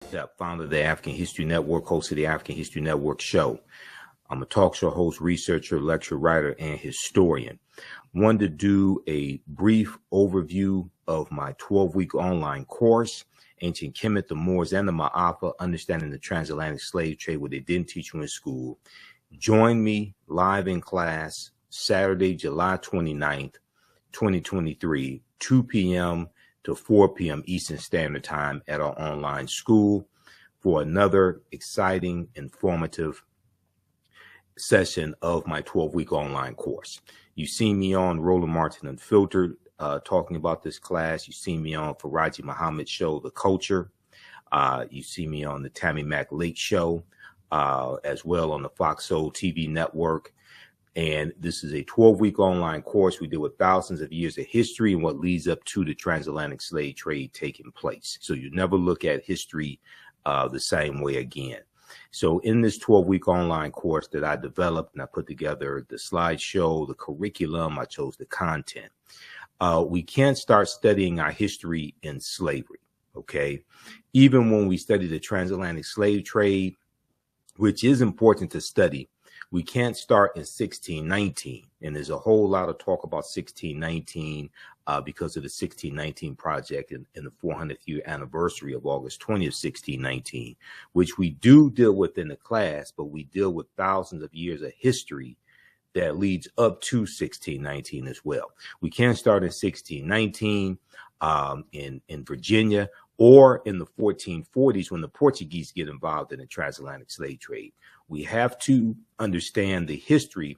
Imhotep, founder of the African History Network, host of the African History Network show. I'm a talk show host, researcher, lecturer, writer, and historian. Wanted to do a brief overview of my 12-week online course, Ancient Kemet, the Moors, and the Maafa, Understanding the Transatlantic Slave Trade, what they didn't teach you in school. Join me live in class Saturday, July 29th, 2023, 2 p.m. to 4 p.m. Eastern Standard Time at our online school for another exciting, informative session of my 12-week online course. You see me on Roland Martin Unfiltered talking about this class. You see me on Faraji Muhammad's show, The Culture. You see me on the Tammy Mack Lake show, as well on the Fox Soul TV network. And this is a 12-week online course we deal with thousands of years of history and what leads up to the transatlantic slave trade taking place. So you never look at history the same way again. So in this 12-week online course that I developed and I put together the slideshow, the curriculum, I chose the content. We can't start studying our history in slavery, okay? Even when we study the transatlantic slave trade, which is important to study, we can't start in 1619. And there's a whole lot of talk about 1619 because of the 1619 project and the 400th year anniversary of August 20th, 1619, which we do deal with in the class, but we deal with thousands of years of history that leads up to 1619 as well. We can't start in 1619 in Virginia or in the 1440s when the Portuguese get involved in the transatlantic slave trade. We have to understand the history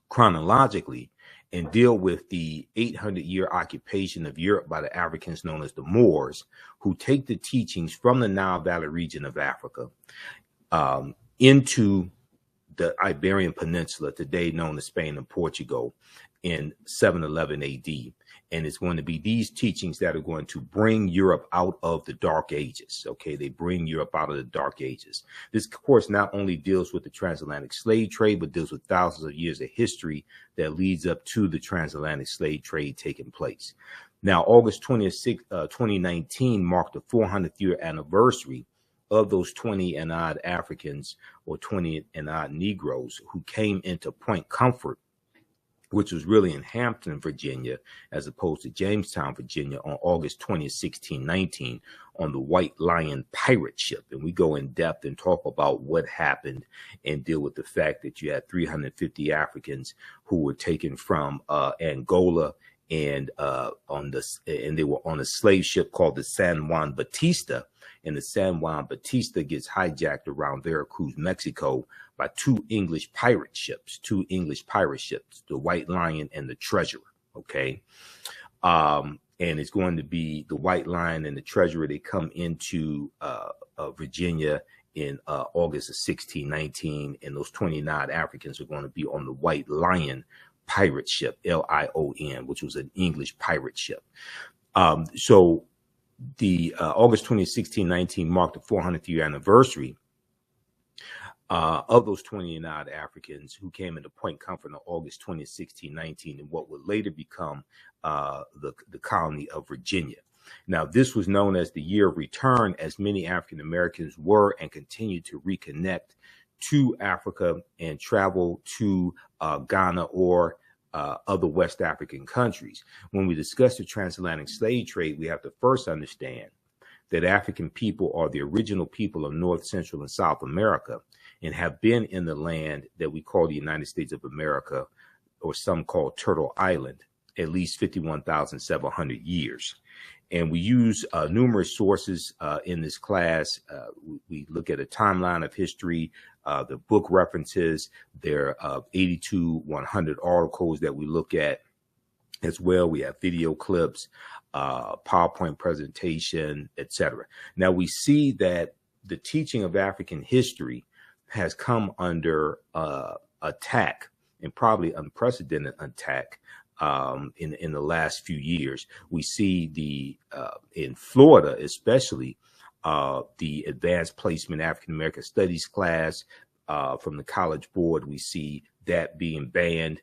chronologically and deal with the 800-year occupation of Europe by the Africans known as the Moors, who take the teachings from the Nile Valley region of Africa into the Iberian Peninsula, today known as Spain and Portugal, in 711 AD. And it's going to be these teachings that are going to bring Europe out of the Dark Ages. Okay, they bring Europe out of the Dark Ages. This course not only deals with the transatlantic slave trade, but deals with thousands of years of history that leads up to the transatlantic slave trade taking place. Now, August 20th, 2019 marked the 400th year anniversary of those 20 and odd Africans or 20 and odd Negroes who came into Point Comfort, which was really in Hampton, Virginia, as opposed to Jamestown, Virginia, on August 20th, 1619, on the White Lion pirate ship. And we go in depth and talk about what happened and deal with the fact that you had 350 Africans who were taken from Angola and they were on a slave ship called the San Juan Batista. And the San Juan Batista gets hijacked around Veracruz, Mexico, by two English pirate ships, the White Lion and the Treasurer, okay? And it's going to be the White Lion and the Treasurer. They come into Virginia in August of 1619, and those 29 Africans are going to be on the White Lion pirate ship, Lion, which was an English pirate ship. So the August 20, 1619 marked the 400th year anniversary of those 20 and odd Africans who came into Point Comfort on August 20, 1619, in what would later become the colony of Virginia. Now, this was known as the year of return, as many African Americans were and continue to reconnect to Africa and travel to Ghana or other West African countries. When we discuss the transatlantic slave trade, we have to first understand that African people are the original people of North, Central, and South America and have been in the land that we call the United States of America, or some call Turtle Island, at least 51,700 years. And we use numerous sources in this class. We look at a timeline of history, the book references. There are 100 articles that we look at as well. We have video clips, PowerPoint presentation, etc. Now we see that the teaching of African history has come under attack, and probably unprecedented attack, in the last few years. We see in Florida, especially, the advanced placement African American studies class from the College Board. We see that being banned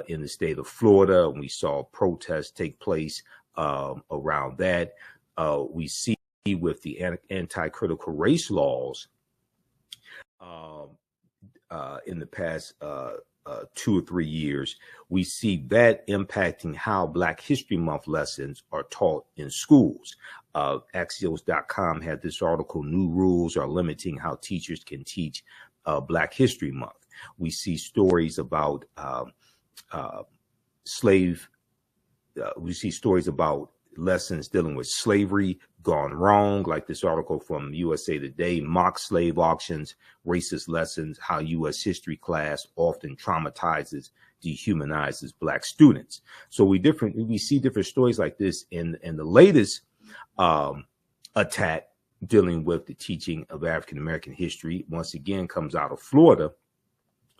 in the state of Florida. We saw protests take place around that. We see with the anti-critical race laws in the past 2 or 3 years, we see that impacting how Black History Month lessons are taught in schools. Axios.com had this article, New Rules Are Limiting How Teachers Can Teach Black History Month. We see stories about we see stories about lessons dealing with slavery gone wrong, like this article from USA Today, mock slave auctions, racist lessons, how U.S. history class often traumatizes, dehumanizes Black students. So we see different stories like this in the latest attack dealing with the teaching of African American history, once again comes out of Florida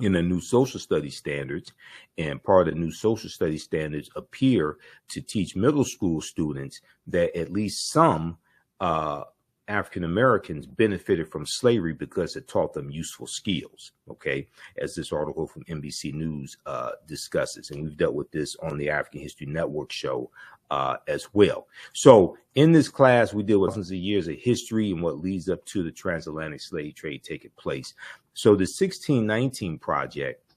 in the new social studies standards. And part of the new social studies standards appear to teach middle school students that at least some African Americans benefited from slavery because it taught them useful skills, okay, as this article from NBC News discusses. And we've dealt with this on the African History Network show as well. So in this class, we deal with thousands of years of history and what leads up to the transatlantic slave trade taking place. So the 1619 project,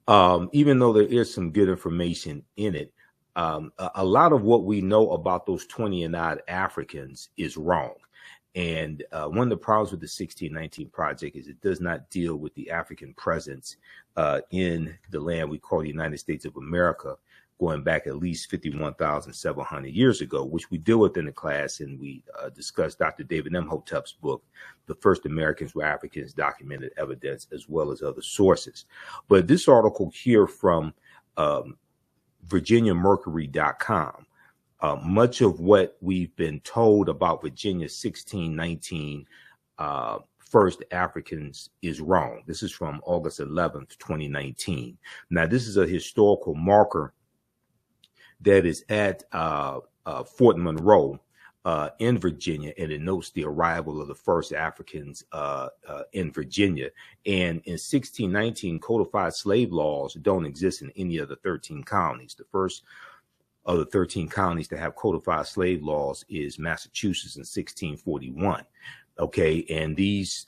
even though there is some good information in it, a lot of what we know about those 20 and odd Africans is wrong. And one of the problems with the 1619 project is it does not deal with the African presence in the land we call the United States of America, going back at least 51,700 years ago, which we deal with in the class. And we discussed Dr. David Imhotep's book, The First Americans Were Africans, Documented Evidence, as well as other sources. But this article here from VirginiaMercury.com, much of what we've been told about Virginia 1619 first Africans is wrong. This is from August 11th, 2019. Now, this is a historical marker that is at Fort Monroe in Virginia, and it notes the arrival of the first Africans in Virginia. And in 1619, codified slave laws don't exist in any of the 13 colonies. The first of the 13 colonies to have codified slave laws is Massachusetts in 1641. Okay, and these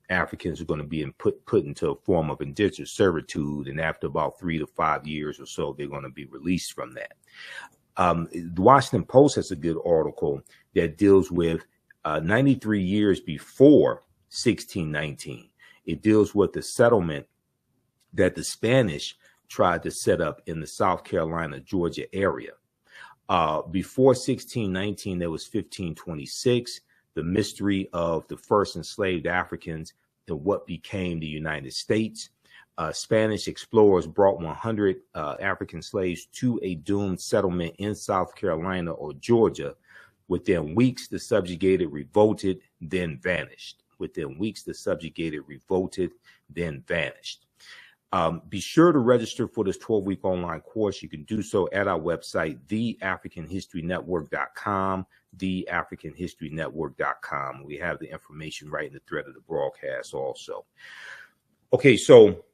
Africans are going to be put into a form of indentured servitude, and after about 3 to 5 years or so, they're going to be released from that. The Washington Post has a good article that deals with 93 years before 1619. It deals with the settlement that the Spanish tried to set up in the South Carolina, Georgia area. Before 1619, there was 1526. The mystery of the first enslaved Africans in what became the United States. Spanish explorers brought 100 African slaves to a doomed settlement in South Carolina or Georgia. Within weeks, the subjugated revolted, then vanished. Within weeks, the subjugated revolted, then vanished. Be sure to register for this 12-week online course. You can do so at our website, theafricanhistorynetwork.com, theafricanhistorynetwork.com. We have the information right in the thread of the broadcast also. Okay, so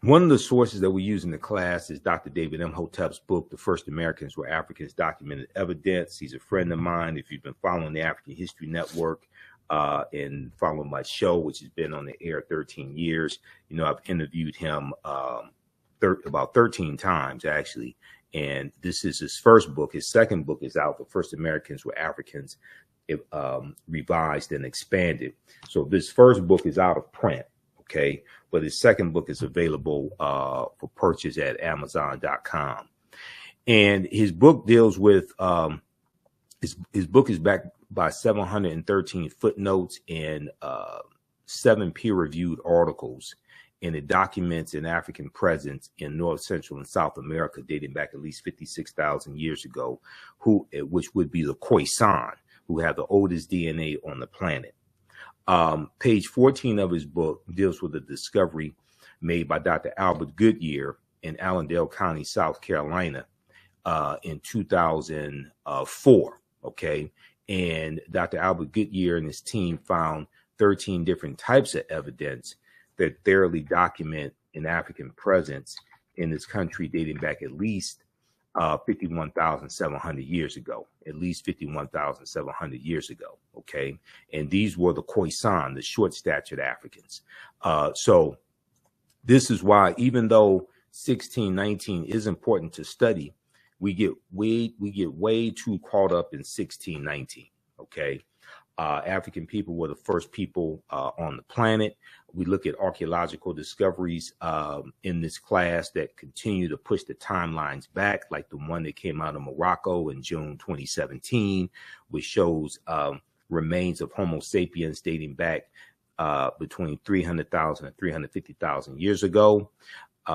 one of the sources that we use in the class is Dr. David Imhotep's book, The First Americans Were Africans, Documented Evidence. He's a friend of mine. If you've been following the African History Network and following my show, which has been on the air 13 years, you know, I've interviewed him about 13 times, actually. And this is his first book. His second book is out, The First Americans Were Africans, revised and expanded. So this first book is out of print, okay? But his second book is available for purchase at Amazon.com. And his book deals with, his book is backed by 713 footnotes and 7 peer-reviewed articles. And it documents an African presence in North, Central, and South America dating back at least 56,000 years ago, which would be the Khoisan, who have the oldest DNA on the planet. Page 14 of his book deals with a discovery made by Dr. Albert Goodyear in Allendale County, South Carolina, in 2004. Okay. And Dr. Albert Goodyear and his team found 13 different types of evidence that thoroughly document an African presence in this country dating back at least 51,700 years ago, at least 51,700 years ago. Okay. And these were the Khoisan, the short statured Africans. So this is why, even though 1619 is important to study, we get way too caught up in 1619. Okay. African people were the first people on the planet. We look at archeological discoveries in this class that continue to push the timelines back, like the one that came out of Morocco in June 2017, which shows remains of Homo sapiens dating back between 300,000 and 350,000 years ago,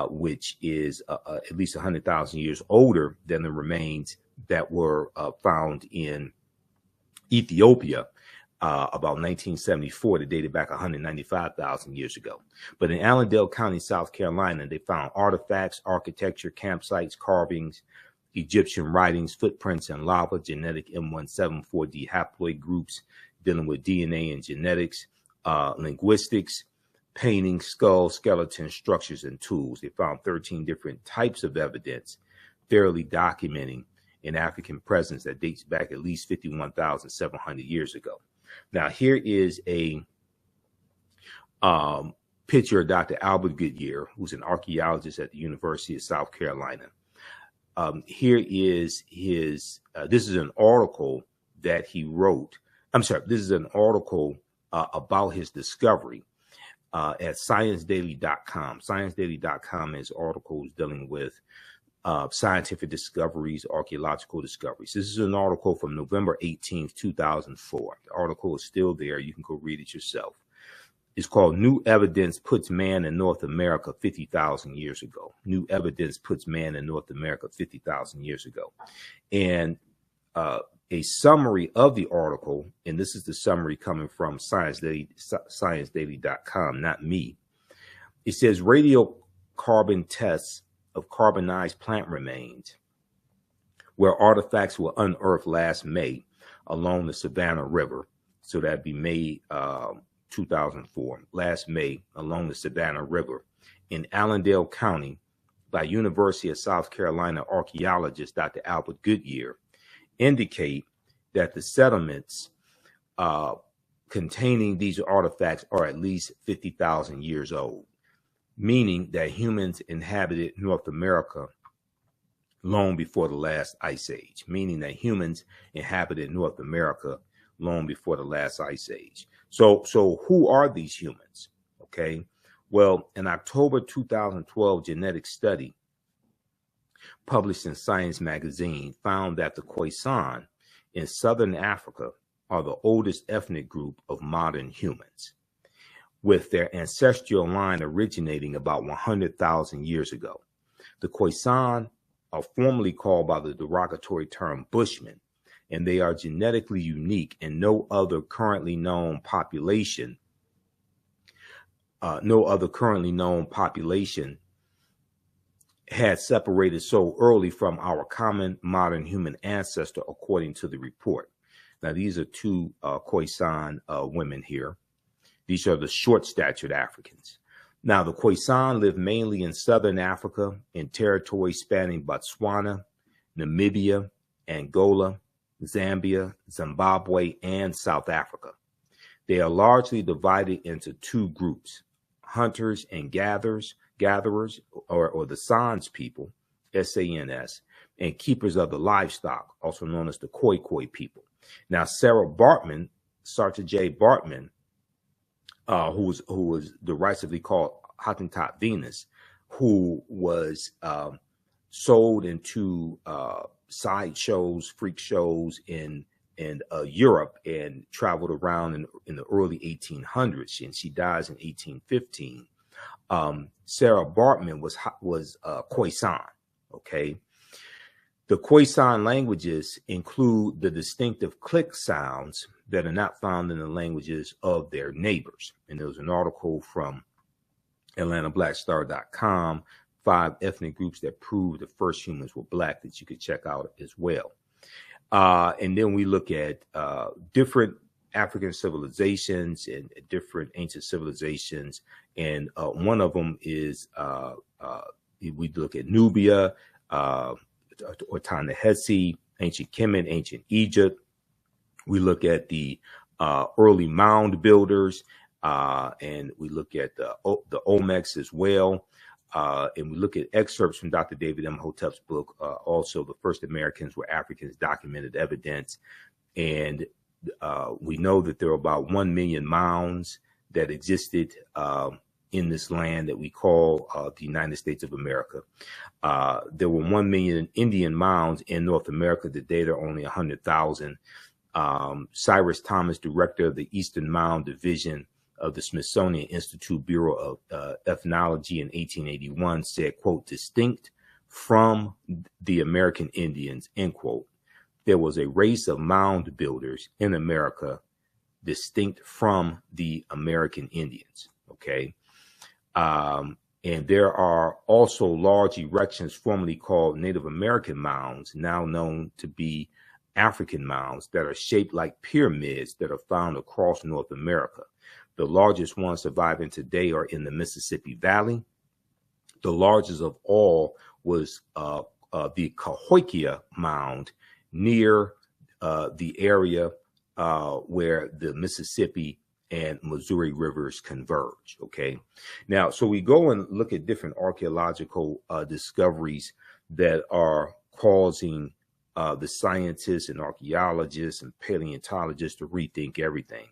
which is at least 100,000 years older than the remains that were found in Ethiopia about 1974, that dated back 195,000 years ago. But in Allendale County, South Carolina, they found artifacts, architecture, campsites, carvings, Egyptian writings, footprints in lava, genetic M174D haploid groups dealing with DNA and genetics, linguistics, paintings, skulls, skeletons, structures, and tools. They found 13 different types of evidence, thoroughly documenting an African presence that dates back at least 51,700 years ago. Now, here is a picture of Dr. Albert Goodyear, who's an archaeologist at the University of South Carolina. Here is his, this is an article that he wrote. I'm sorry, this is an article about his discovery at ScienceDaily.com. ScienceDaily.com has articles dealing with scientific discoveries, archaeological discoveries. This is an article from November 18th, 2004. The article is still there. You can go read it yourself. It's called New Evidence Puts Man in North America 50,000 Years Ago. New Evidence Puts Man in North America 50,000 years ago. And a summary of the article, and this is the summary coming from ScienceDaily.com, not me. It says radiocarbon tests of carbonized plant remains, where artifacts were unearthed last May along the Savannah River. So that'd be May 2004, last May, along the Savannah River in Allendale County by University of South Carolina archaeologist Dr. Albert Goodyear, indicate that the settlements containing these artifacts are at least 50,000 years old, meaning that humans inhabited North America long before the last ice age, meaning that humans inhabited North America long before the last ice age. So who are these humans? Okay. Well, an October 2012 genetic study published in Science magazine found that the Khoisan in Southern Africa are the oldest ethnic group of modern humans, with their ancestral line originating about 100,000 years ago. The Khoisan are formerly called by the derogatory term Bushmen, and they are genetically unique, and no other currently known population had separated so early from our common modern human ancestor, according to the report. Now, these are two Khoisan women here. These are the short-statured Africans. Now, the Khoisan live mainly in southern Africa in territories spanning Botswana, Namibia, Angola, Zambia, Zimbabwe, and South Africa. They are largely divided into two groups: hunters and gatherers, or the Sans people, S-A-N-S, and keepers of the livestock, also known as the Khoi people. Now, Sarah Bartman, Sarta J. Bartman, who was derisively called Hottentot Venus, who was sold into side shows, freak shows in Europe, and traveled around in the early 1800s, and she dies in 1815. Sarah Bartman was Khoisan. Okay. The Khoisan languages include the distinctive click sounds that are not found in the languages of their neighbors. And there was an article from AtlantaBlackStar.com, 5 ethnic groups that prove the first humans were black, that you could check out as well. And then we look at different African civilizations and different ancient civilizations. And one of them is, we look at Nubia, or Ta-Nehisi, ancient Kemet, ancient Egypt. We look at the early mound builders, and we look at the Olmecs as well. And we look at excerpts from Dr. David Imhotep's book. Also, the first Americans were Africans, documented evidence. And we know that there are about 1 million mounds that existed in this land that we call the United States of America. There were 1 million Indian mounds in North America. Today, there are only 100,000. Cyrus Thomas, director of the Eastern Mound Division of the Smithsonian Institute Bureau of Ethnology in 1881, said, quote, distinct from the American Indians, end quote. There was a race of mound builders in America distinct from the American Indians, okay? And there are also large erections formerly called Native American mounds, now known to be African mounds, that are shaped like pyramids that are found across North America. The largest ones surviving today are in the Mississippi Valley. The largest of all was the Cahokia Mound near the area where the Mississippi and Missouri rivers converge, okay? Now, so we go and look at different archaeological discoveries that are causing the scientists and archaeologists and paleontologists to rethink everything.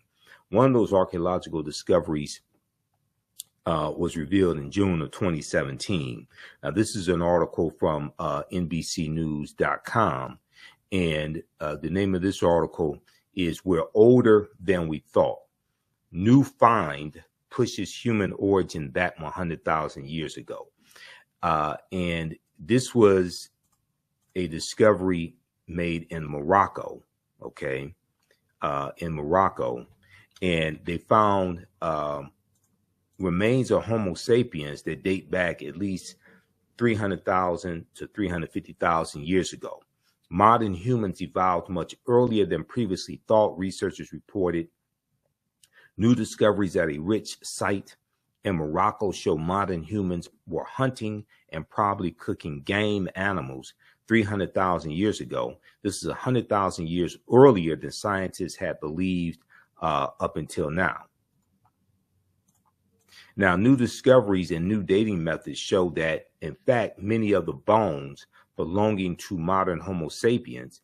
One of those archaeological discoveries was revealed in June of 2017. Now, this is an article from NBCnews.com, and the name of this article is "We're Older Than We Thought. New Find Pushes Human Origin Back 100,000 Years Ago." And this was a discovery made in Morocco, okay, in Morocco. And they found remains of Homo sapiens that date back at least 300,000 to 350,000 years ago. Modern humans evolved much earlier than previously thought, researchers reported. New discoveries at a rich site in Morocco show modern humans were hunting and probably cooking game animals 300,000 years ago. This is 100,000 years earlier than scientists had believed up until now. Now, new discoveries and new dating methods show that, in fact, many of the bones belonging to modern Homo sapiens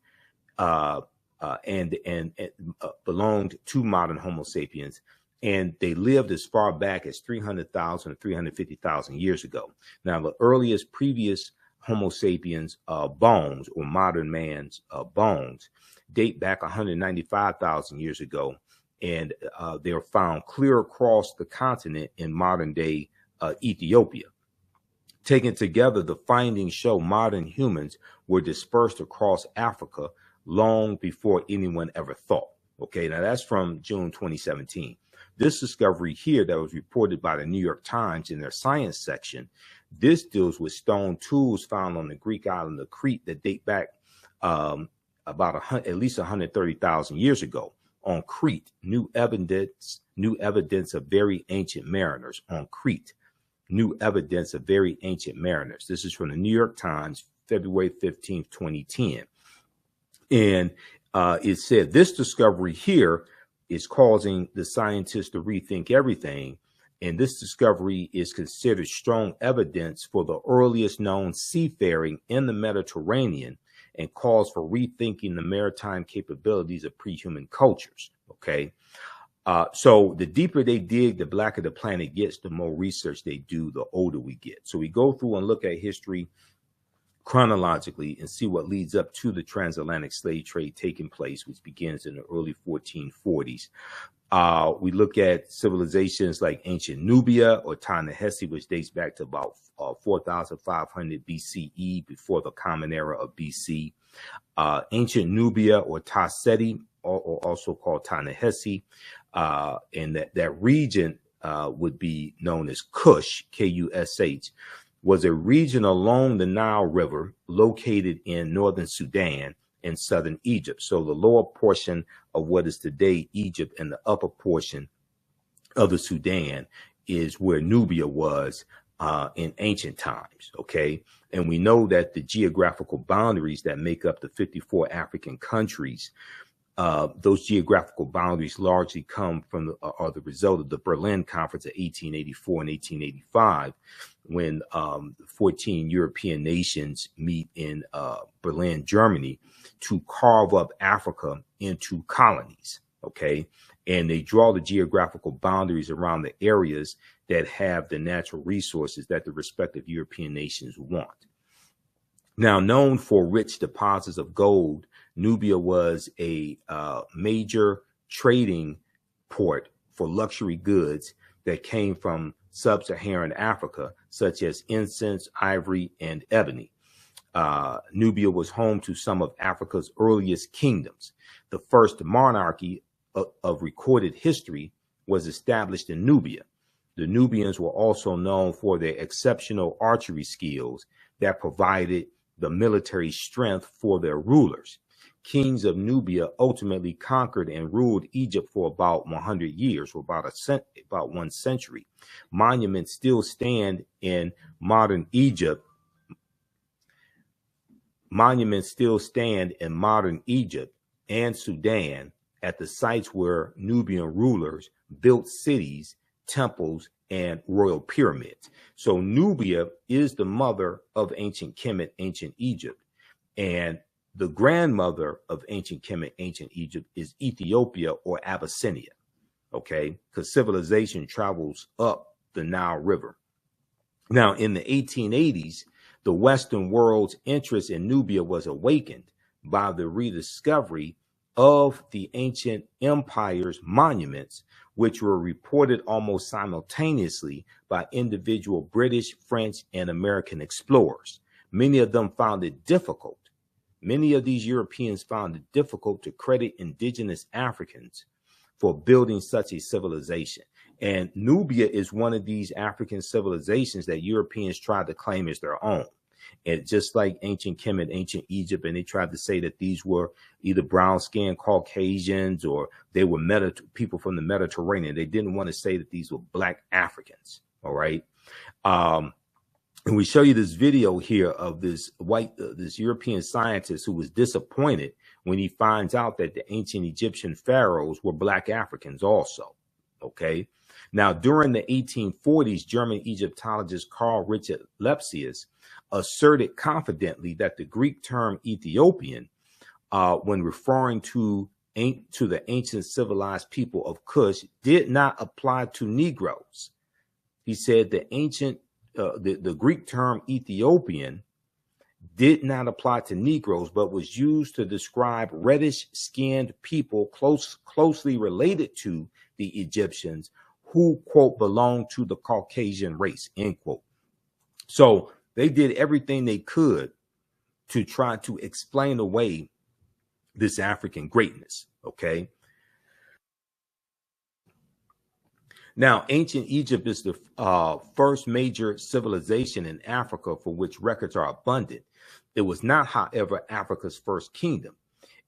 belonged to modern Homo sapiens, and they lived as far back as 300,000 to 350,000 years ago. Now, the earliest previous Homo sapiens bones, or modern man's bones, date back 195,000 years ago, and they are found clear across the continent in modern day Ethiopia. Taken together, the findings show modern humans were dispersed across Africa long before anyone ever thought. Okay, now that's from June 2017. This discovery here that was reported by the New York Times in their science section, this deals with stone tools found on the Greek island of Crete that date back about at least 130,000 years ago. On Crete, new evidence of very ancient mariners. On Crete, new evidence of very ancient mariners. This is from the New York Times, February 15th, 2010. And it said this discovery here is causing the scientists to rethink everything. And this discovery is considered strong evidence for the earliest known seafaring in the Mediterranean and calls for rethinking the maritime capabilities of pre-human cultures, okay? So the deeper they dig, the blacker the planet gets, the more research they do, the older we get. So we go through and look at history chronologically and see what leads up to the transatlantic slave trade taking place, which begins in the early 1440s. We look at civilizations like ancient Nubia or Ta-Nehisi, which dates back to about 4,500 BCE, before the Common Era of BC. Ancient Nubia or Ta-Seti, or also called Ta-Nehisi, and that region would be known as Kush, K-U-S-H, was a region along the Nile River located in northern Sudan and southern Egypt. So the lower portion of what is today Egypt and the upper portion of the Sudan is where Nubia was in ancient times, okay? And we know that the geographical boundaries that make up the 54 African countries, those geographical boundaries largely come from are the result of the Berlin Conference of 1884 and 1885, when 14 European nations meet in Berlin, Germany, to carve up Africa into colonies, okay? And they draw the geographical boundaries around the areas that have the natural resources that the respective European nations want. Now, known for rich deposits of gold, Nubia was a major trading port for luxury goods that came from sub-Saharan Africa, such as incense, ivory, and ebony. Nubia was home to some of Africa's earliest kingdoms. The first monarchy of recorded history was established in Nubia. The Nubians were also known for their exceptional archery skills that provided the military strength for their rulers. Kings of Nubia ultimately conquered and ruled Egypt for about 100 years, or about 1 century. Monuments still stand in modern Egypt. Monuments still stand in modern Egypt and Sudan at the sites where Nubian rulers built cities, temples, and royal pyramids. So Nubia is the mother of ancient Kemet, ancient Egypt. And the grandmother of ancient Kemet, ancient Egypt is Ethiopia or Abyssinia, okay? Because civilization travels up the Nile River. Now, in the 1880s, the Western world's interest in Nubia was awakened by the rediscovery of the ancient empire's monuments, which were reported almost simultaneously by individual British, French, and American explorers. Many of them found it difficult. Many of these Europeans found it difficult to credit indigenous Africans for building such a civilization. And Nubia is one of these African civilizations that Europeans tried to claim as their own. And just like ancient Kemet, ancient Egypt, and they tried to say that these were either brown-skinned Caucasians or they were people from the Mediterranean. They didn't want to say that these were Black Africans, all right? And we show you this video here of this this European scientist who was disappointed when he finds out that the ancient Egyptian pharaohs were Black Africans also, okay? Now, during the 1840s, German Egyptologist Carl Richard Lepsius asserted confidently that the Greek term Ethiopian, when referring to the ancient civilized people of Kush, did not apply to Negroes. He said the Greek term Ethiopian did not apply to Negroes, but was used to describe reddish-skinned people closely related to the Egyptians who, quote, belonged to the Caucasian race, end quote. So they did everything they could to try to explain away this African greatness, okay? Now, ancient Egypt is the first major civilization in Africa for which records are abundant. It was not, however, Africa's first kingdom.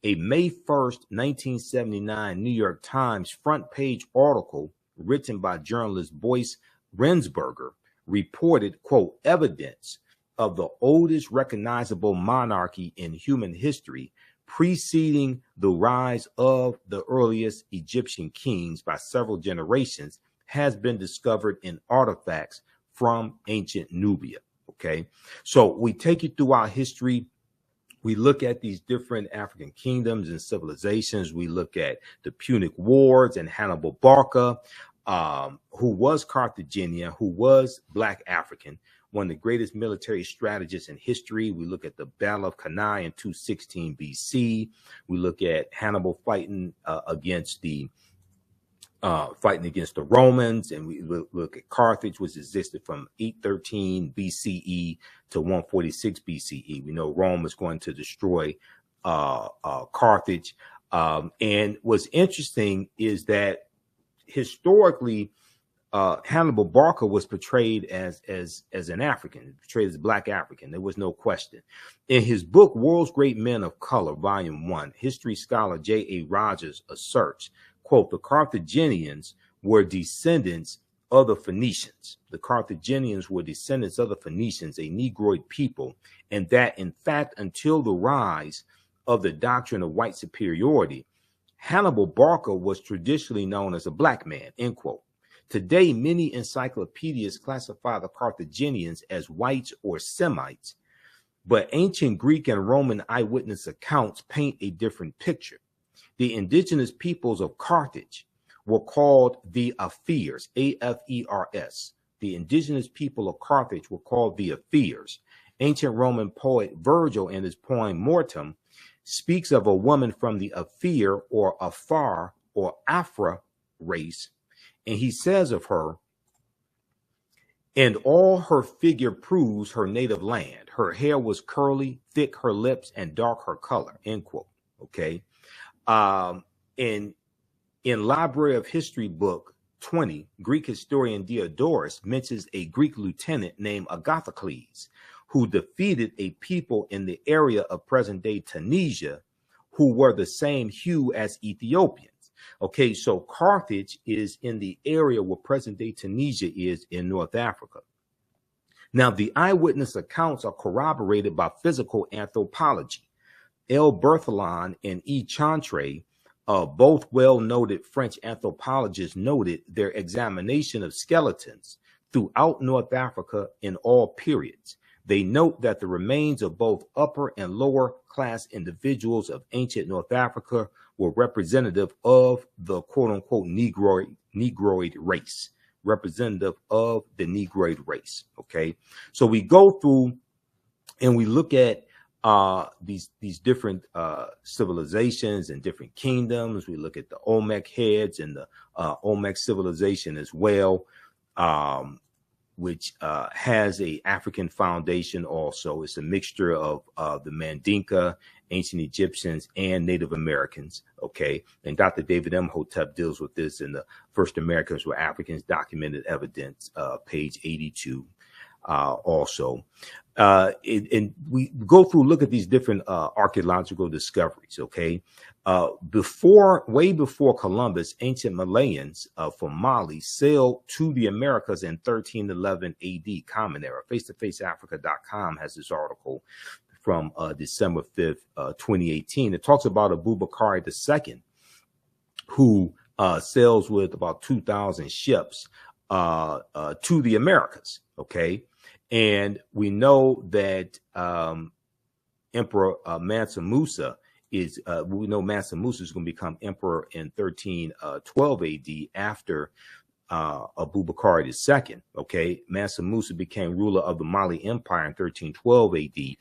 A May 1st, 1979 New York Times front page article written by journalist Boyce Rensberger reported, quote, evidence of the oldest recognizable monarchy in human history preceding the rise of the earliest Egyptian kings by several generations has been discovered in artifacts from ancient Nubia. Okay, so we take you through our history. We look at these different African kingdoms and civilizations. We look at the Punic Wars and Hannibal Barca, who was Carthaginian, who was Black African, one of the greatest military strategists in history. We look at the Battle of Cannae in 216 BC. We look at Hannibal fighting against the Romans, and we look at Carthage, which existed from 813 BCE to 146 BCE. We know Rome was going to destroy Carthage. And what's interesting is that historically, Hannibal Barca was portrayed as an African, portrayed as a Black African. There was no question. In his book, World's Great Men of Color, Volume 1, history scholar J.A. Rogers asserts, quote, the Carthaginians were descendants of the Phoenicians. The Carthaginians were descendants of the Phoenicians, a Negroid people, and that, in fact, until the rise of the doctrine of white superiority, Hannibal Barca was traditionally known as a black man, end quote. Today, many encyclopedias classify the Carthaginians as whites or Semites, but ancient Greek and Roman eyewitness accounts paint a different picture. The indigenous peoples of Carthage were called the Afers, A-F-E-R-S. The indigenous people of Carthage were called the Afers. Ancient Roman poet Virgil, in his poem Mortem, speaks of a woman from the Afer or Afar or Afra race, and he says of her, and all her figure proves her native land. Her hair was curly, thick her lips, and dark her color, end quote. Okay. In Library of History book 20, Greek historian Diodorus mentions a Greek lieutenant named Agathocles, who defeated a people in the area of present-day Tunisia who were the same hue as Ethiopians. Okay, so Carthage is in the area where present-day Tunisia is in North Africa. Now, the eyewitness accounts are corroborated by physical anthropology. L. Berthelon and E. Chantre, both well-noted French anthropologists, noted their examination of skeletons throughout North Africa in all periods. They note that the remains of both upper and lower class individuals of ancient North Africa were representative of the quote-unquote Negroid race, representative of the Negroid race. Okay, so we go through and we look at these different civilizations and different kingdoms. We look at the Olmec heads and the Olmec civilization as well, which has a African foundation also. It's a mixture of the Mandinka, ancient Egyptians, and Native Americans, okay? And Dr. David Imhotep deals with this in the First Americans Were Africans, Documented Evidence, page 82 also. And we go through, look at these different archaeological discoveries, okay? Way before Columbus, ancient Malayans from Mali sailed to the Americas in 1311 AD, Common Era. FaceToFaceAfrica.com has this article from December 5th, 2018. It talks about Abubakar II, who sails with about 2,000 ships to the Americas, okay? And we know that Emperor Mansa Musa is, Mansa Musa is going to become emperor in 1312 AD after Abubakar II. Okay, Mansa Musa became ruler of the Mali Empire in 1312 AD,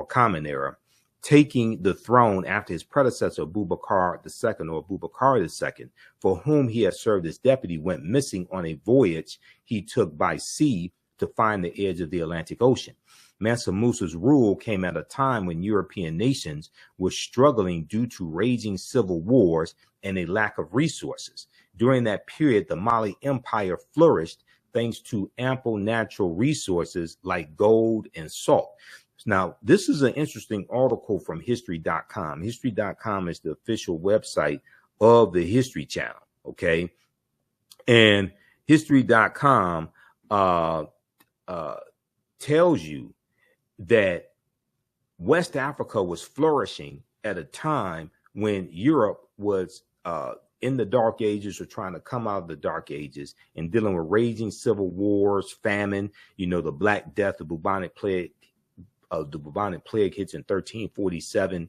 Common Era, taking the throne after his predecessor Abubakar II, or Abubakar II, for whom he had served as deputy, went missing on a voyage he took by sea to find the edge of the Atlantic Ocean. Mansa Musa's rule came at a time when European nations were struggling due to raging civil wars and a lack of resources. During that period, the Mali Empire flourished thanks to ample natural resources like gold and salt. Now, this is an interesting article from History.com. History.com is the official website of the History Channel, okay? And History.com tells you that West Africa was flourishing at a time when Europe was in the Dark Ages, or trying to come out of the Dark Ages, and dealing with raging civil wars, famine, the Black Death, the bubonic plague. The bubonic plague hits in 1347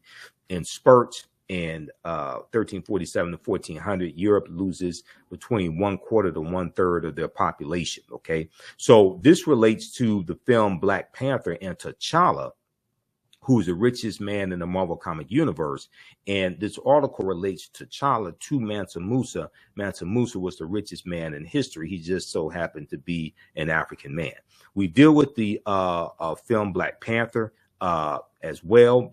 in spurts, and 1347 to 1400, Europe loses between 1/4 to 1/3 of their population. Okay, so this relates to the film Black Panther and T'Challa, who is the richest man in the Marvel comic universe. And this article relates T'Challa to Mansa Musa. Mansa Musa was the richest man in history. He just so happened to be an African man. We deal with the film Black Panther as well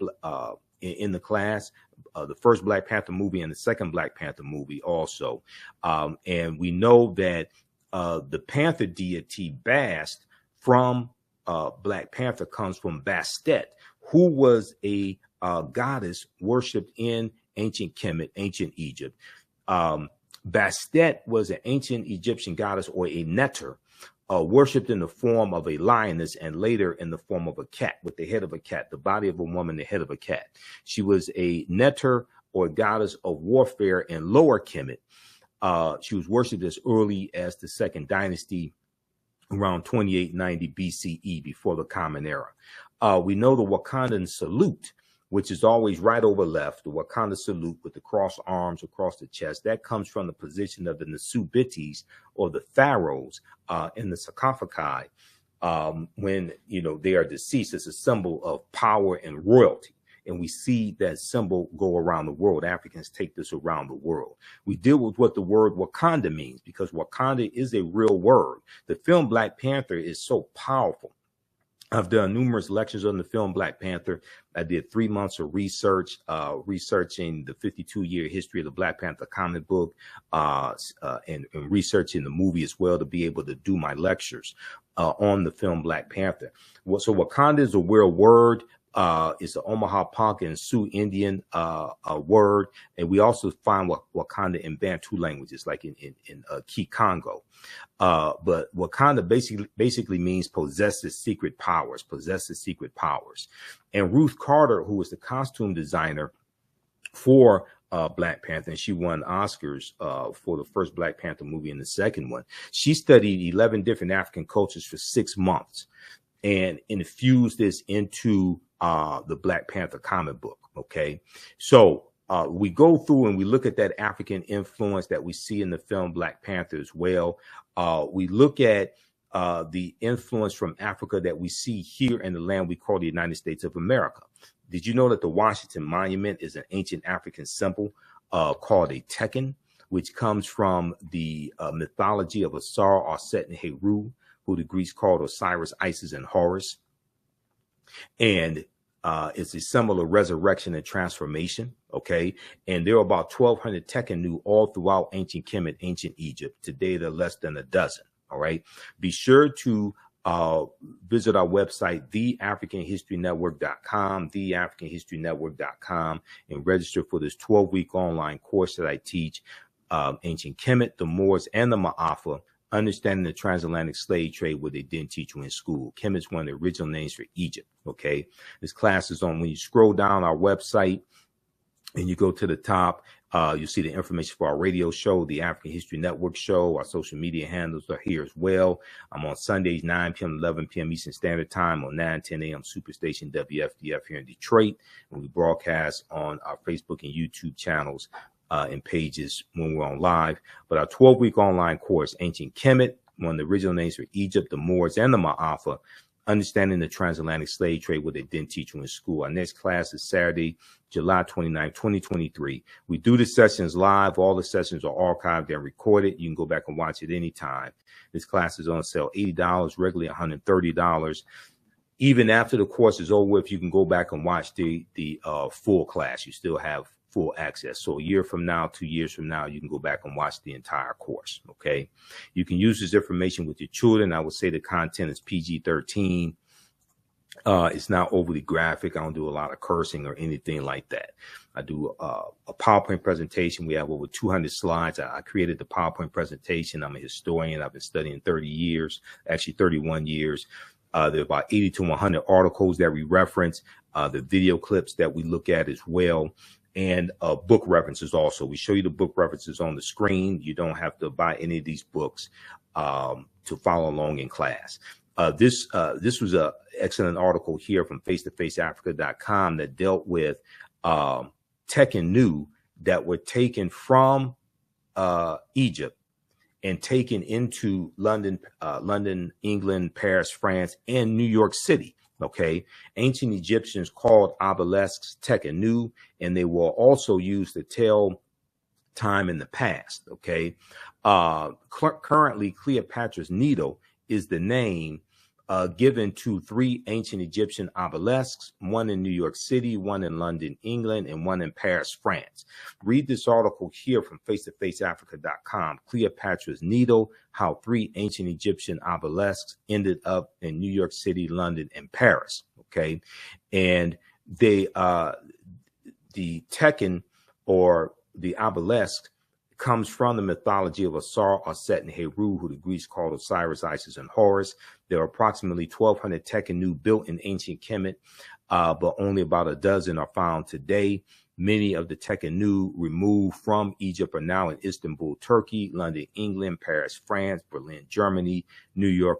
in the class. The first Black Panther movie and the second Black Panther movie also. And we know that the Panther deity Bast from Black Panther comes from Bastet, who was a goddess worshipped in ancient Kemet, ancient Egypt. Bastet was an ancient Egyptian goddess, or a neter, worshipped in the form of a lioness and later in the form of a cat, with the head of a cat, the body of a woman, the head of a cat. She was a neter, or goddess of warfare in Lower Kemet. She was worshipped as early as the Second Dynasty, around 2890 BCE, before the Common Era. We know the Wakandan salute, which is always right over left, the Wakanda salute with the crossed arms across the chest. That comes from the position of the Nasubites, or the pharaohs, in the sarcophagi, when, you know, they are deceased. It's a symbol of power and royalty. And we see that symbol go around the world. Africans take this around the world. We deal with what the word Wakanda means, because Wakanda is a real word. The film Black Panther is so powerful. I've done numerous lectures on the film Black Panther. I did 3 months of research, researching the 52-year history of the Black Panther comic book, and researching the movie as well, to be able to do my lectures on the film Black Panther. Well, so Wakanda is a real word. It's an Omaha Ponca and Sioux Indian word, and we also find Wakanda in Bantu languages, like in Kikongo. But Wakanda basically means possesses secret powers, And Ruth Carter, who was the costume designer for Black Panther, and she won Oscars for the first Black Panther movie and the second one. She studied 11 different African cultures for 6 months and infused this into the Black Panther comic book. Okay, so we go through and we look at that African influence that we see in the film Black Panther as well. We look at the influence from Africa that we see here in the land we call the United States of America. Did you know that the Washington Monument is an ancient African symbol called a Tekken, which comes from the mythology of Asar, Aset, and Heru, who the Greeks called Osiris, Isis, and Horus. And it's a symbol of resurrection and transformation. Okay. And there are about 1,200 Tekkenu all throughout ancient Kemet, ancient Egypt. Today, there are less than a dozen. All right. Be sure to visit our website, theafricanhistorynetwork.com, theafricanhistorynetwork.com, and register for this 12-week online course that I teach, ancient Kemet, the Moors, and the Maafa, understanding the transatlantic slave trade, what they didn't teach you in school. Kemet is one of the original names for Egypt. Okay. This class is on, when you scroll down our website and you go to the top, you'll see the information for our radio show, the African History Network show. Our social media handles are here as well. I'm on Sundays, 9 p.m., 11 p.m. Eastern Standard Time on 9:10 a.m. Superstation WFDF here in Detroit. And we broadcast on our Facebook and YouTube channels and pages when we're on live. But our 12-week online course, Ancient Kemet, one of the original names for Egypt, the Moors, and the Maafa, understanding the transatlantic slave trade, what they didn't teach you in school. Our next class is Saturday, July 29, 2023. We do the sessions live. All the sessions are archived and recorded. You can go back and watch it anytime. This class is on sale $80, regularly $130. Even after the course is over with, you can go back and watch the full class. You still have full access. So a year from now, 2 years from now, you can go back and watch the entire course. Okay. You can use this information with your children. I would say the content is PG-13. It's not overly graphic. I don't do a lot of cursing or anything like that. I do a PowerPoint presentation. We have over 200 slides. I created the PowerPoint presentation. I'm a historian. I've been studying 30 years, actually 31 years. There are about 80 to 100 articles that we reference, the video clips that we look at as well, and book references also. We show you the book references on the screen. You don't have to buy any of these books to follow along in class. This was an excellent article here from face-to-faceafrica.com that dealt with Tekkenu that were taken from Egypt and taken into London, England, Paris, France, and New York City. Okay. Ancient Egyptians called obelisks Tekkenu, and they were also used to tell time in the past. Okay. Currently, Cleopatra's Needle is the name given to 3 ancient Egyptian obelisks, one in New York City, one in London, England, and one in Paris, France. Read this article here from face-to-faceafrica.com, Cleopatra's Needle, how 3 ancient Egyptian obelisks ended up in New York City, London, and Paris. Okay. And they, the Tekken, or the obelisk, comes from the mythology of Asar, Aset, and Heru, who the Greeks called Osiris, Isis, and Horus. There are approximately 1,200 Tekhenu built in ancient Kemet, but only about a dozen are found today. Many of the Tekhenu removed from Egypt are now in Istanbul, Turkey, London, England, Paris, France, Berlin, Germany, New York,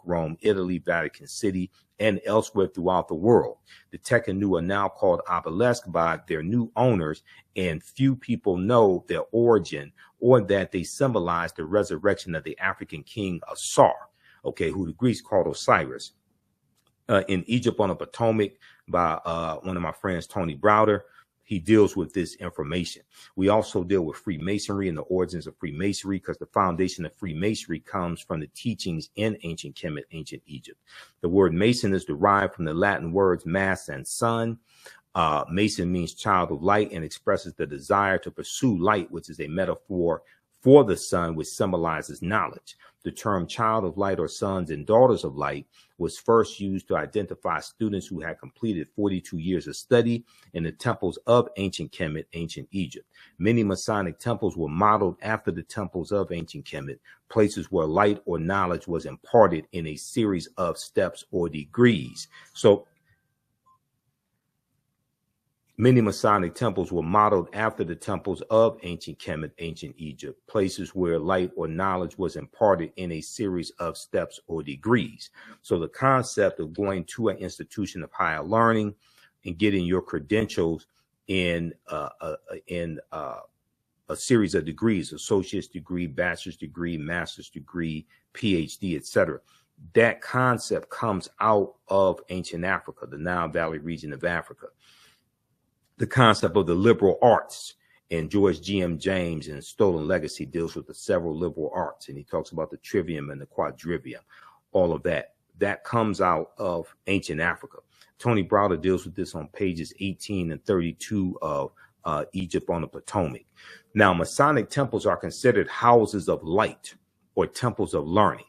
Rome, Italy, Vatican City, and elsewhere throughout the world. The Tekhenu are now called obelisks by their new owners, and few people know their origin or that they symbolize the resurrection of the African king Asar, okay, who the Greeks called Osiris. In Egypt on the Potomac by one of my friends, Tony Browder, he deals with this information. We also deal with Freemasonry and the origins of Freemasonry, because the foundation of Freemasonry comes from the teachings in ancient Kemet, ancient Egypt. The word Mason is derived from the Latin words mass and sun. Mason means child of light and expresses the desire to pursue light, which is a metaphor for the sun, which symbolizes knowledge. The term child of light or sons and daughters of light was first used to identify students who had completed 42 years of study in the temples of ancient Kemet, ancient Egypt. Many Masonic temples were modeled after the temples of ancient Kemet, places where light or knowledge was imparted in a series of steps or degrees. So many Masonic temples were modeled after the temples of ancient Kemet, ancient Egypt, places where light or knowledge was imparted in a series of steps or degrees. So the concept of going to an institution of higher learning and getting your credentials in a series of degrees, associate's degree, bachelor's degree, master's degree, PhD, etc. That concept comes out of ancient Africa, the Nile Valley region of Africa. The concept of the liberal arts, and George G.M. James in Stolen Legacy deals with the several liberal arts, and he talks about the trivium and the quadrivium, all of that. That comes out of ancient Africa. Tony Browder deals with this on pages 18 and 32 of Egypt on the Potomac. Now, Masonic temples are considered houses of light or temples of learning.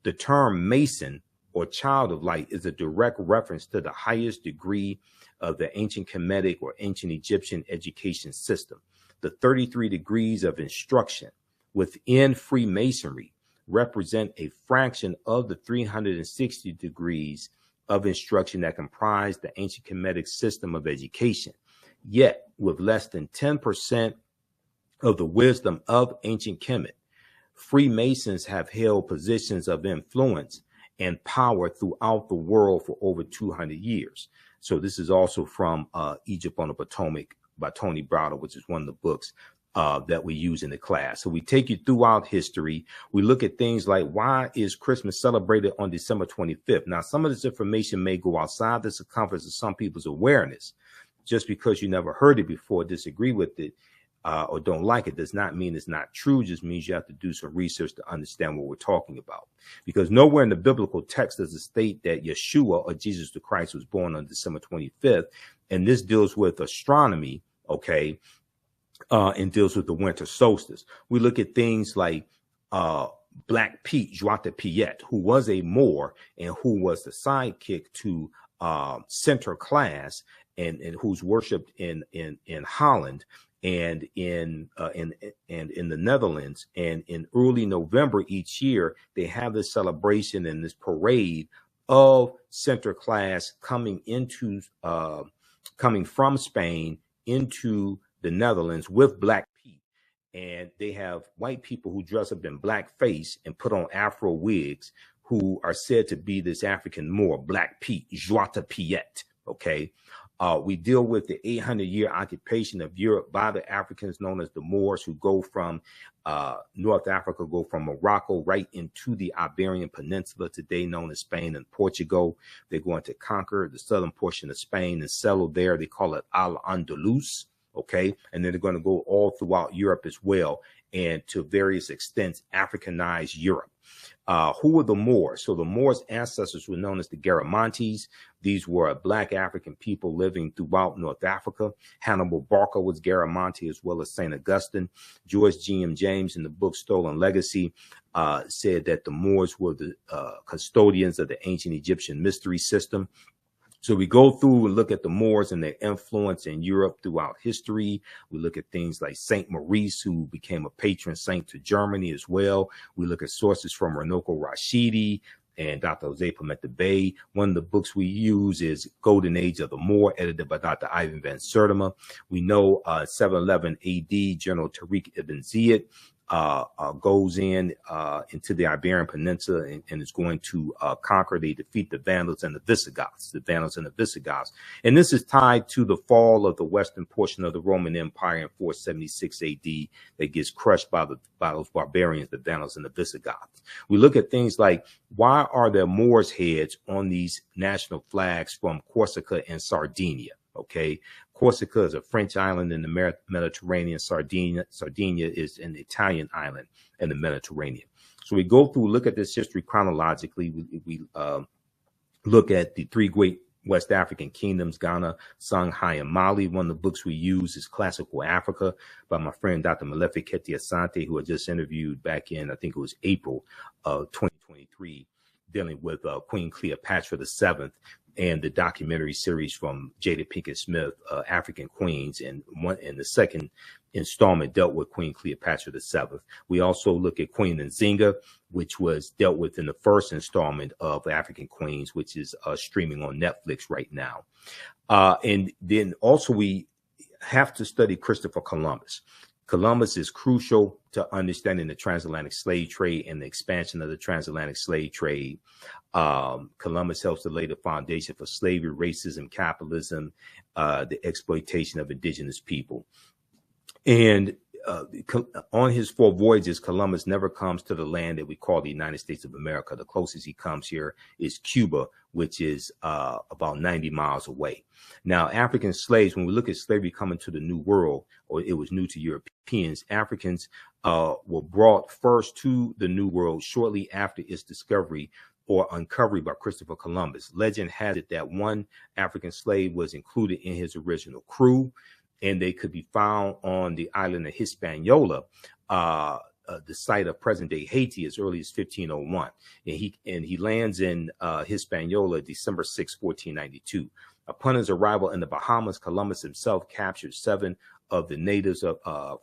The term Mason or child of light is a direct reference to the highest degree of the ancient Kemetic or ancient Egyptian education system. The 33 degrees of instruction within Freemasonry represent a fraction of the 360 degrees of instruction that comprise the ancient Kemetic system of education. Yet, with less than 10% of the wisdom of ancient Kemet, Freemasons have held positions of influence and power throughout the world for over 200 years. So this is also from Egypt on the Potomac by Tony Browder, which is one of the books that we use in the class. So we take you throughout history. We look at things like, why is Christmas celebrated on December 25th? Now, some of this information may go outside the circumference of some people's awareness. Just because you never heard it before, disagree with it, or don't like it, does not mean it's not true. It just means you have to do some research to understand what we're talking about. Because nowhere in the biblical text does it state that Yeshua or Jesus the Christ was born on December 25th. And this deals with astronomy, okay, and deals with the winter solstice. We look at things like Black Pete, Joie de Piet, who was a Moor and who was the sidekick to Sinterklaas and who's worshipped in Holland and in the Netherlands. And in early November each year, they have this celebration and this parade of Sinterklaas coming from Spain into the Netherlands with Black Pete. And they have white people who dress up in blackface and put on Afro wigs, who are said to be this African Moor, Black Pete, Joie de Piet. Okay. We deal with the 800-year occupation of Europe by the Africans known as the Moors, who go from North Africa, go from Morocco right into the Iberian Peninsula, today known as Spain and Portugal. They're going to conquer the southern portion of Spain and settle there. They call it Al-Andalus, okay? And then they're going to go all throughout Europe as well, and to various extents Africanize Europe. Who were the Moors? So the Moors' ancestors were known as the Garamantes. These were Black African people living throughout North Africa. Hannibal Barca was Garamantes, as well as St. Augustine. George G.M. James in the book Stolen Legacy said that the Moors were the custodians of the ancient Egyptian mystery system. So we go through and look at the Moors and their influence in Europe throughout history. We look at things like Saint Maurice, who became a patron saint to Germany as well. We look at sources from Ranoko Rashidi and Dr. Jose Pimenta Bay. One of the books we use is Golden Age of the Moor, edited by Dr. Ivan van Sertima. We know 711 AD, General Tariq ibn Ziyad goes into the Iberian Peninsula and is going to conquer. They defeat the Vandals and the Visigoths, And this is tied to the fall of the western portion of the Roman Empire in 476 AD that gets crushed by those barbarians, the Vandals and the Visigoths. We look at things like, why are there Moors' heads on these national flags from Corsica and Sardinia? Okay, Corsica is a French island in the Mediterranean. Sardinia is an Italian island in the Mediterranean. So we go through, look at this history chronologically. We look at the three great West African kingdoms, Ghana, Songhai, and Mali. One of the books we use is Classical Africa by my friend Dr. Malefi Keti Asante, who I just interviewed back in, I think it was April of 2023, dealing with Queen Cleopatra VII. And the documentary series from Jada Pinkett Smith, African Queens, and the second installment dealt with Queen Cleopatra VII. We also look at Queen Nzinga, which was dealt with in the first installment of African Queens, which is streaming on Netflix right now. And then also we have to study Christopher Columbus. Columbus is crucial to understanding the transatlantic slave trade and the expansion of the transatlantic slave trade. Columbus helps to lay the foundation for slavery, racism, capitalism, the exploitation of indigenous people. And on his 4 voyages, Columbus never comes to the land that we call the United States of America. The closest he comes here is Cuba, which is about 90 miles away. Now, African slaves, when we look at slavery coming to the New World, or it was new to Europeans, Africans were brought first to the New World shortly after its discovery or uncovery by Christopher Columbus. Legend has it that one African slave was included in his original crew, and they could be found on the island of Hispaniola, the site of present-day Haiti, as early as 1501. And he lands in Hispaniola December 6, 1492. Upon his arrival in the Bahamas, Columbus himself captured 7 of the natives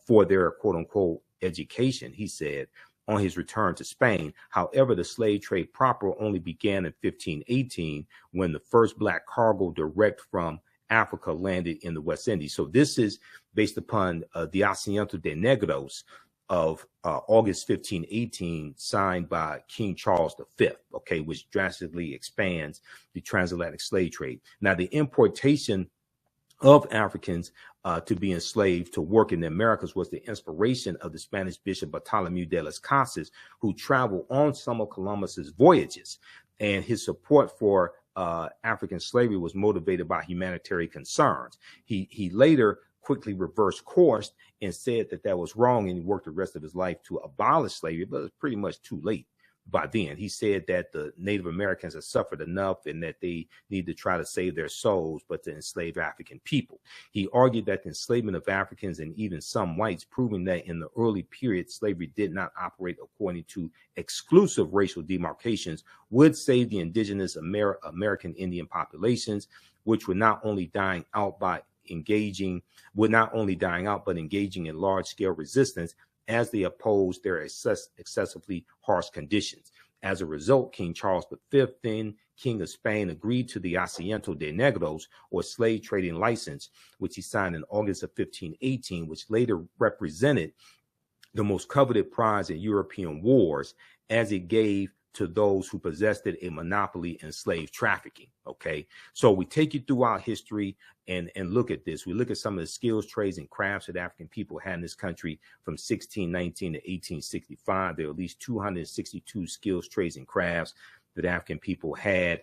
for their quote-unquote education, he said, on his return to Spain. However, the slave trade proper only began in 1518, when the first black cargo direct from Africa landed in the West Indies. So this is based upon the Asiento de Negros of August 1518, signed by King Charles V, okay, which drastically expands the transatlantic slave trade. Now, the importation of Africans to be enslaved to work in the Americas was the inspiration of the Spanish Bishop Bartolomeu de las Casas, who traveled on some of Columbus's voyages. And his support for African slavery was motivated by humanitarian concerns. He later quickly reversed course and said that was wrong, and he worked the rest of his life to abolish slavery, but it was pretty much too late by then. He said that the Native Americans have suffered enough and that they need to try to save their souls, but to enslave African people. He argued that the enslavement of Africans and even some whites, proving that in the early period, slavery did not operate according to exclusive racial demarcations, would save the indigenous American Indian populations, which were not only dying out but engaging in large-scale resistance as they opposed their excessively harsh conditions. As a result, King Charles V, then King of Spain, agreed to the Asiento de Negros, or slave trading license, which he signed in August of 1518, which later represented the most coveted prize in European wars, as it gave to those who possessed it a monopoly in slave trafficking. Okay, so we take you throughout history and look at this. We look at some of the skills, trades, and crafts that African people had in this country from 1619 to 1865. There are at least 262 skills, trades, and crafts that African people had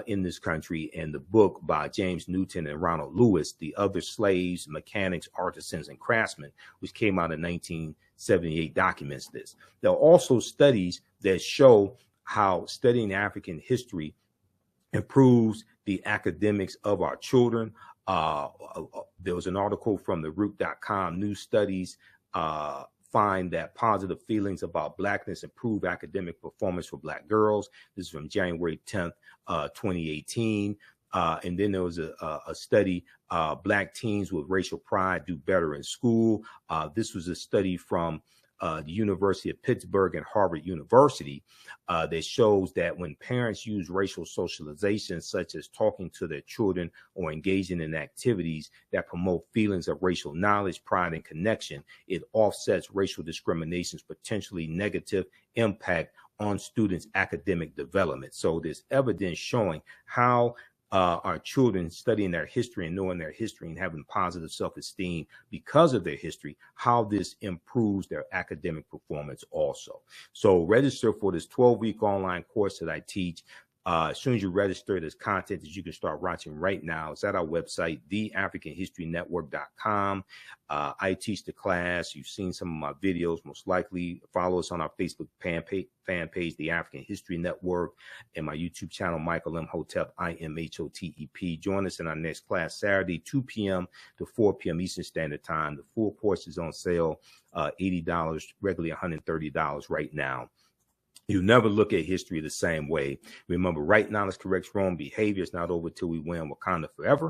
in this country. And the book by James Newton and Ronald Lewis, The Other Slaves, Mechanics, Artisans, and Craftsmen, which came out in 1978, documents this. There are also studies that show how studying African history improves the academics of our children. There was an article from the root.com, New Studies find that positive feelings about Blackness improve academic performance for Black girls. This is from January 10th, 2018. And then there was a study, Black teens with racial pride do better in school. This was a study from the University of Pittsburgh and Harvard University that shows that when parents use racial socialization, such as talking to their children or engaging in activities that promote feelings of racial knowledge, pride, and connection, it offsets racial discrimination's potentially negative impact on students' academic development. So there's evidence showing how our children studying their history and knowing their history and having positive self-esteem because of their history, how this improves their academic performance also. So register for this 12-week online course that I teach. As soon as you register, there's content that you can start watching right now. It's at our website, theafricanhistorynetwork.com. I teach the class. You've seen some of my videos, most likely. Follow us on our Facebook fan page, The African History Network, and my YouTube channel, Michael Imhotep, Imhotep. Join us in our next class, Saturday, 2 p.m. to 4 p.m. Eastern Standard Time. The full course is on sale, $80, regularly $130 right now. You never look at history the same way. Remember, right knowledge corrects wrong behavior. It's not over till we win. Wakanda forever.